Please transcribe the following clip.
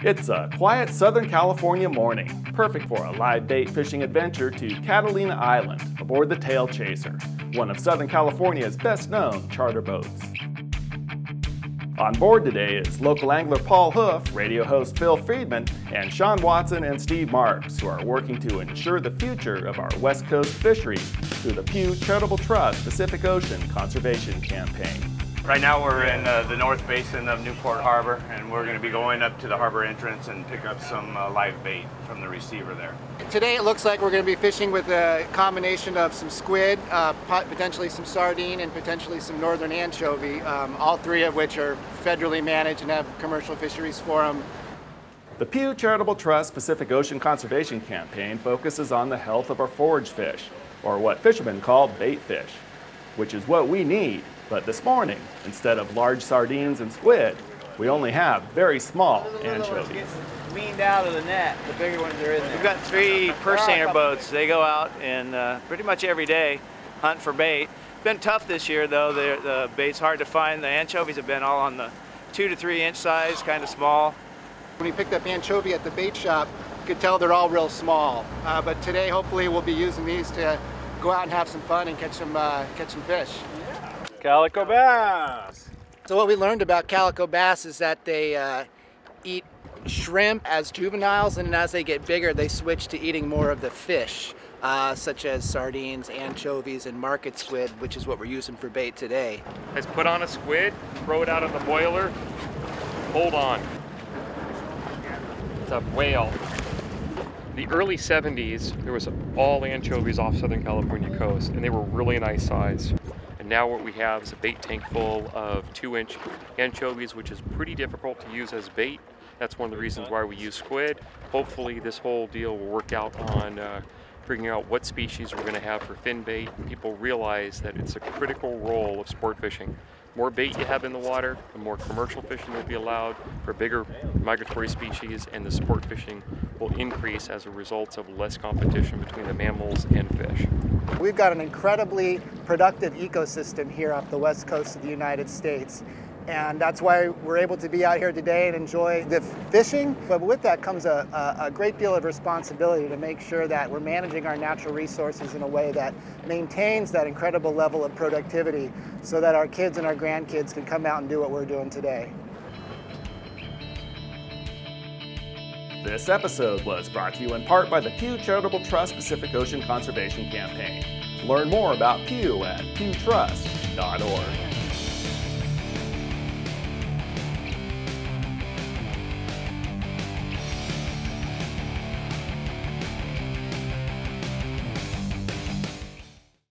It's a quiet Southern California morning, perfect for a live bait fishing adventure to Catalina Island aboard the Tail Chaser, one of Southern California's best-known charter boats. On board today is local angler Paul Hoof, radio host Phil Friedman, and Sean Watson and Steve Marks, who are working to ensure the future of our West Coast fisheries through the Pew Charitable Trust Pacific Ocean Conservation Campaign. Right now we're in the North Basin of Newport Harbor, and we're going to be going up to the harbor entrance and pick up some live bait from the receiver there. Today it looks like we're going to be fishing with a combination of some squid, potentially some sardine, and potentially some northern anchovy, all three of which are federally managed and have commercial fisheries for them. The Pew Charitable Trust Pacific Ocean Conservation Campaign focuses on the health of our forage fish, or what fishermen call bait fish, which is what we need. But this morning, instead of large sardines and squid, we only have very small anchovies. Weaned out of the net, the bigger ones are in there. We've got 3 purse seiner boats. They go out and pretty much every day hunt for bait. Been tough this year though. The bait's hard to find. The anchovies have been all on the 2 to 3 inch size, kind of small. When we picked up anchovy at the bait shop, you could tell they're all real small. But today, hopefully, we'll be using these to go out and have some fun and catch some fish. Calico bass. So what we learned about calico bass is that they eat shrimp as juveniles, and as they get bigger, they switch to eating more of the fish, such as sardines, anchovies, and market squid, which is what we're using for bait today. Let's put on a squid, throw it out of the boiler, hold on. It's a whale. The early 70s, there was all anchovies off Southern California coast, and they were really nice size. And now what we have is a bait tank full of 2-inch anchovies, which is pretty difficult to use as bait. That's one of the reasons why we use squid. Hopefully this whole deal will work out on figuring out what species we're going to have for fin bait. People realize that it's a critical role of sport fishing. The more bait you have in the water, the more commercial fishing will be allowed for bigger migratory species, and the sport fishing will increase as a result of less competition between the mammals and fish. We've got an incredibly productive ecosystem here off the west coast of the United States. And that's why we're able to be out here today and enjoy the fishing. But with that comes a great deal of responsibility to make sure that we're managing our natural resources in a way that maintains that incredible level of productivity so that our kids and our grandkids can come out and do what we're doing today. This episode was brought to you in part by the Pew Charitable Trust Pacific Ocean Conservation Campaign. Learn more about Pew at pewtrust.org.